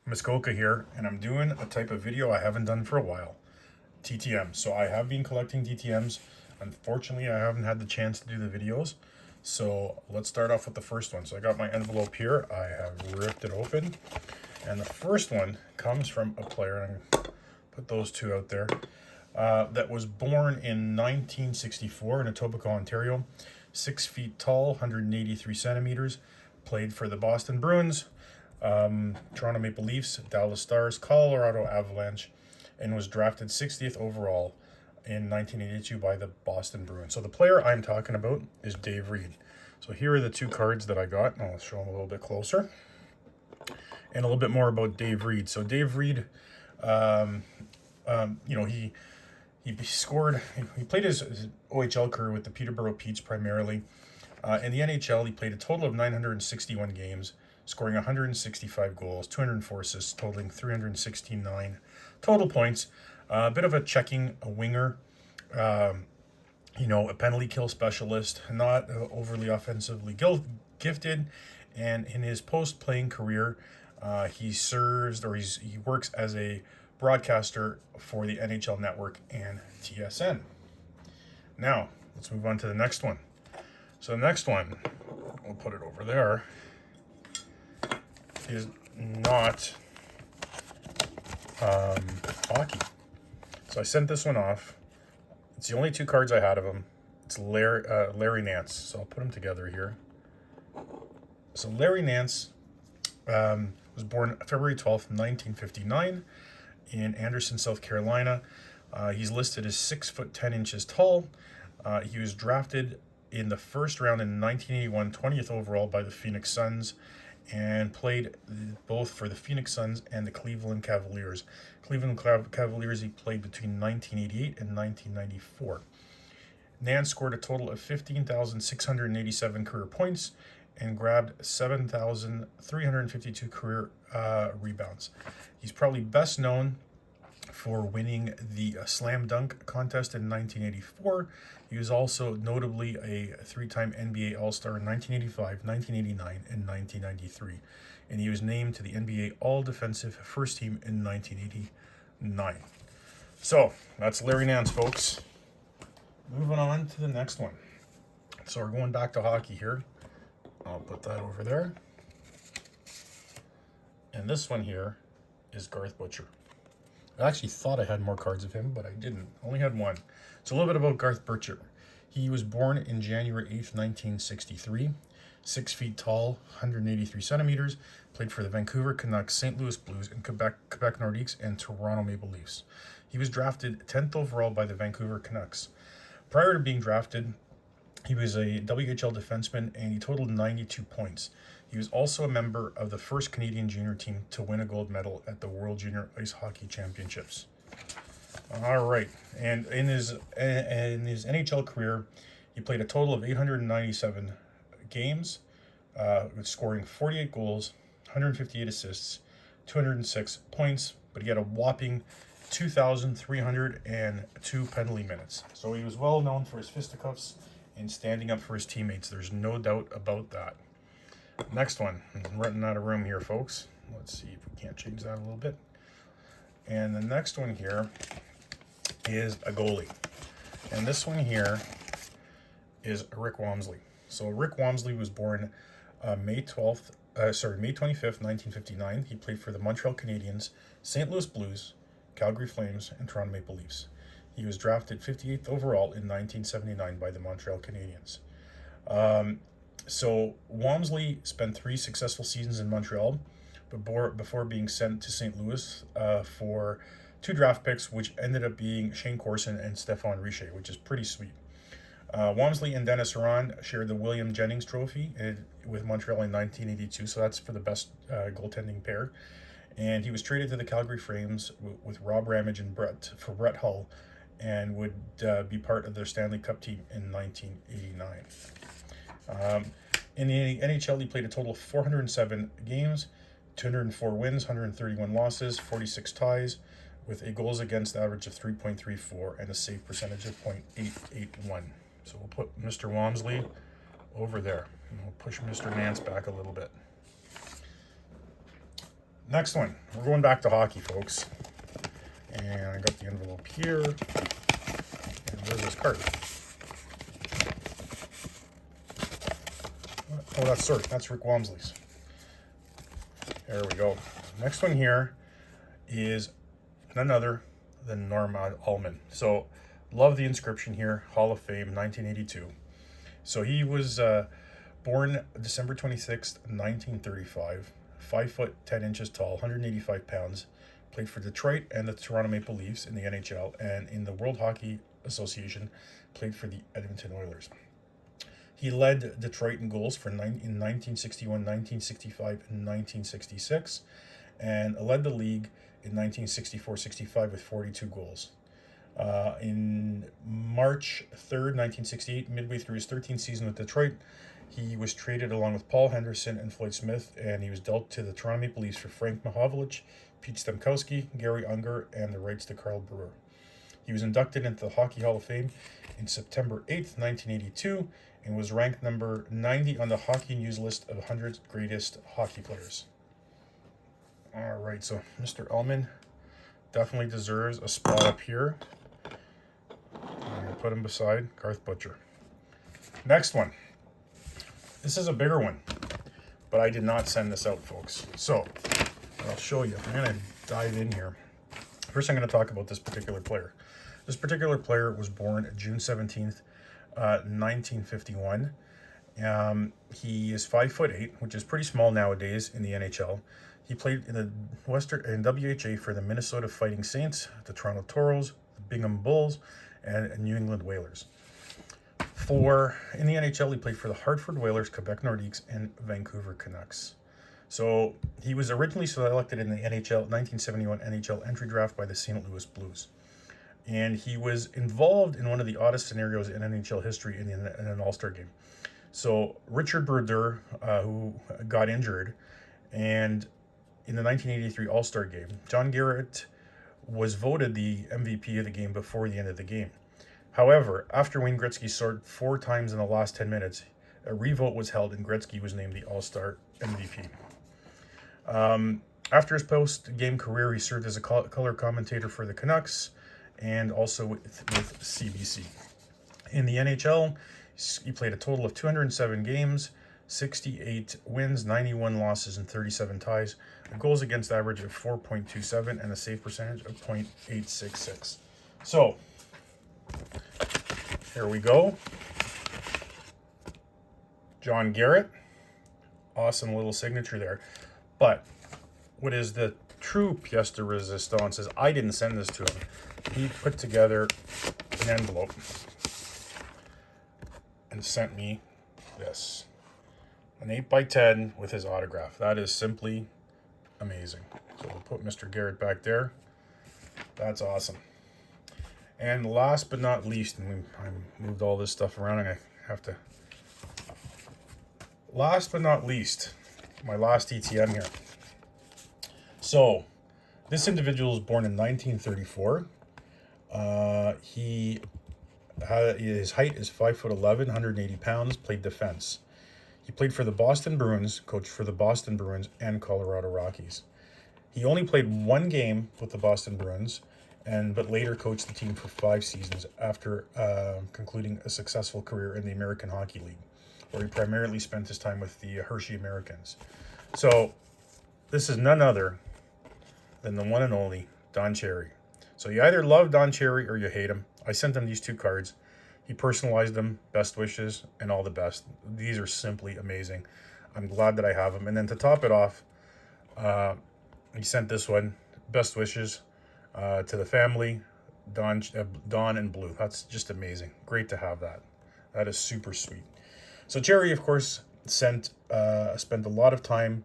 Muskoka here, and I'm doing a type of video I haven't done for a while. TTM. So I have been collecting TTMs. Unfortunately, I haven't had the chance to do the videos. So let's start off with the first one. So I got my envelope here. I have ripped it open. And the first one comes from a player, and I'm going to put those two out there, that was born in 1964 in Etobicoke, Ontario. 6 feet tall, 183 centimeters. Played for the Boston Bruins, Toronto Maple Leafs, Dallas Stars, Colorado Avalanche, and was drafted 60th overall in 1982 by the Boston Bruins. So the player I'm talking about is Dave Reed. So here are the two cards that I got. I'll show them a little bit closer. And a little bit more about Dave Reed. So Dave Reed, he scored, he played his OHL career with the Peterborough Petes primarily. In the NHL, he played a total of 961 games, scoring 165 goals, 204 assists, totaling 369 total points. A bit of a winger, a penalty kill specialist, not overly offensively gifted. And in his post-playing career, he works as a broadcaster for the NHL Network and TSN. Now, let's move on to the next one. So the next one, we'll put it over there, is not hockey. So I sent this one off. It's the only two cards I had of him. It's Larry Nance. So I'll put them together here. So Larry Nance was born February 12th, 1959 in Anderson, South Carolina. He's listed as 6 foot 10 inches tall. He was drafted in the first round in 1981, 20th overall by the Phoenix Suns, and played both for the Phoenix Suns and the Cleveland Cavaliers. Cleveland Cavaliers he played between 1988 and 1994. Nance scored a total of 15,687 career points and grabbed 7,352 career rebounds. He's probably best known for winning the slam dunk contest in 1984. He was also notably a 3-time NBA All-Star in 1985, 1989, and 1993. And he was named to the NBA All-Defensive First Team in 1989. So, that's Larry Nance, folks. Moving on to the next one. So we're going back to hockey here. I'll put that over there. And this one here is Garth Butcher. I actually thought I had more cards of him, but I didn't. I only had one. So a little bit about Garth Burcher. He was born in January 8th, 1963. 6 feet tall, 183 centimeters. Played for the Vancouver Canucks, St. Louis Blues, and Quebec Nordiques, and Toronto Maple Leafs. He was drafted 10th overall by the Vancouver Canucks. Prior to being drafted, he was a WHL defenseman, and he totaled 92 points. He was also a member of the first Canadian junior team to win a gold medal at the World Junior Ice Hockey Championships. All right, and in his NHL career, he played a total of 897 games, scoring 48 goals, 158 assists, 206 points, but he had a whopping 2,302 penalty minutes. So he was well known for his fisticuffs and standing up for his teammates. There's no doubt about that. Next one. I'm running out of room here, folks. Let's see if we can't change that a little bit. And the next one here is a goalie. And this one here is Rick Walmsley. So Rick Walmsley was born May 25th, 1959. He played for the Montreal Canadiens, St. Louis Blues, Calgary Flames, and Toronto Maple Leafs. He was drafted 58th overall in 1979 by the Montreal Canadiens. So Walmsley spent 3 successful seasons in Montreal before being sent to St. Louis for 2 draft picks, which ended up being Shane Corson and Stéphane Richer, which is pretty sweet. Walmsley and Dennis Huron shared the William Jennings Trophy with Montreal in 1982, so that's for the best goaltending pair. And he was traded to the Calgary Flames with Rob Ramage and Brett Hull, and would be part of their Stanley Cup team in 1989. In the NHL, he played a total of 407 games, 204 wins, 131 losses, 46 ties, with a goals against average of 3.34 and a save percentage of .881. So we'll put Mr. Walmsley over there, and we'll push Mr. Nance back a little bit. Next one. We're going back to hockey, folks. And I got the envelope here. And where's this card? Oh, that's Rick Walmsley's. There we go. Next one here is none other than Almond. So, love the inscription here. Hall of Fame, 1982. So he was born December 26th, 1935. 5 foot 10 inches tall, 185 pounds. Played for Detroit and the Toronto Maple Leafs in the NHL, and in the World Hockey Association, played for the Edmonton Oilers. He led Detroit in goals in 1961, 1965, and 1966, and led the league in 1964-65 with 42 goals. In March 3rd, 1968, midway through his 13th season with Detroit, he was traded along with Paul Henderson and Floyd Smith, and he was dealt to the Toronto Maple Leafs for Frank Mahovlich, Pete Stemkowski, Gary Unger, and the rights to Carl Brewer. He was inducted into the Hockey Hall of Fame in September 8th, 1982, and was ranked number 90 on the Hockey News list of 100 greatest hockey players. All right, so Mr. Almond definitely deserves a spot up here. I'm going to put him beside Garth Butcher. Next one. This is a bigger one, but I did not send this out, folks. So I'll show you. I'm going to dive in here. First, I'm going to talk about this particular player. This particular player was born June 17th, 1951. He is 5'8", which is pretty small nowadays in the NHL. He played in the WHA for the Minnesota Fighting Saints, the Toronto Toros, the Bingham Bulls, and New England Whalers. In the NHL, he played for the Hartford Whalers, Quebec Nordiques, and Vancouver Canucks. So he was originally selected in the 1971 NHL entry draft by the St. Louis Blues. And he was involved in one of the oddest scenarios in NHL history in an All-Star game. So Richard Brodeur, who got injured, and in the 1983 All-Star game, John Garrett was voted the MVP of the game before the end of the game. However, after Wayne Gretzky scored 4 times in the last 10 minutes, a revote was held and Gretzky was named the All-Star MVP. After his post-game career, he served as a color commentator for the Canucks and also with CBC. In the NHL, he played a total of 207 games, 68 wins, 91 losses, and 37 ties, a goals against average of 4.27, and a save percentage of .866. So, here we go. John Garrett. Awesome little signature there. But what is the true pièce de résistance is I didn't send this to him. He put together an envelope and sent me this. An 8x10 with his autograph. That is simply amazing. So we'll put Mr. Garrett back there. That's awesome. And last but not least, and I moved all this stuff around and I have to... Last but not least, my last TTM here. So, this individual was born in 1934. His height is 5'11", 180 pounds, played defense. He played for the Boston Bruins, coached for the Boston Bruins and Colorado Rockies. He only played 1 game with the Boston Bruins, but later coached the team for 5 seasons after concluding a successful career in the American Hockey League, where he primarily spent his time with the Hershey Americans. So this is none other than the one and only Don Cherry. So you either love Don Cherry or you hate him. I sent him these 2 cards. He personalized them, best wishes, and all the best. These are simply amazing. I'm glad that I have them. And then to top it off, he sent this one, best wishes to the family, Don and Blue. That's just amazing. Great to have that. That is super sweet. So Cherry, of course, spent a lot of time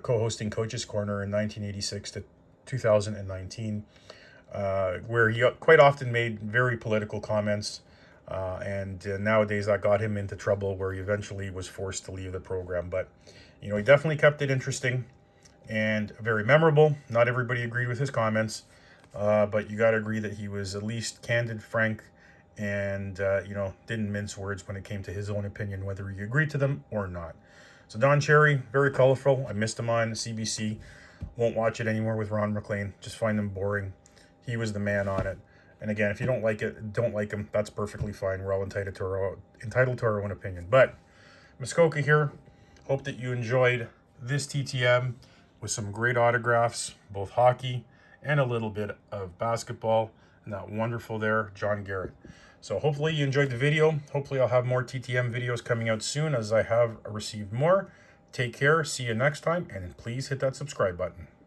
co-hosting Coach's Corner in 1986 to 2019, where he quite often made very political comments. And nowadays that got him into trouble where he eventually was forced to leave the program. But, he definitely kept it interesting and very memorable. Not everybody agreed with his comments, but you got to agree that he was at least candid, frank, and, didn't mince words when it came to his own opinion, whether you agreed to them or not. So Don Cherry, very colorful. I missed him on CBC. Won't watch it anymore with Ron McLean. Just find them boring. He was the man on it. And again, if you don't like it, don't like him. That's perfectly fine. We're all entitled to our own opinion. But Muskoka here. Hope that you enjoyed this TTM with some great autographs, both hockey and a little bit of basketball. And that wonderful there, John Garrett. So hopefully you enjoyed the video. Hopefully I'll have more TTM videos coming out soon as I have received more. Take care. See you next time. And please hit that subscribe button.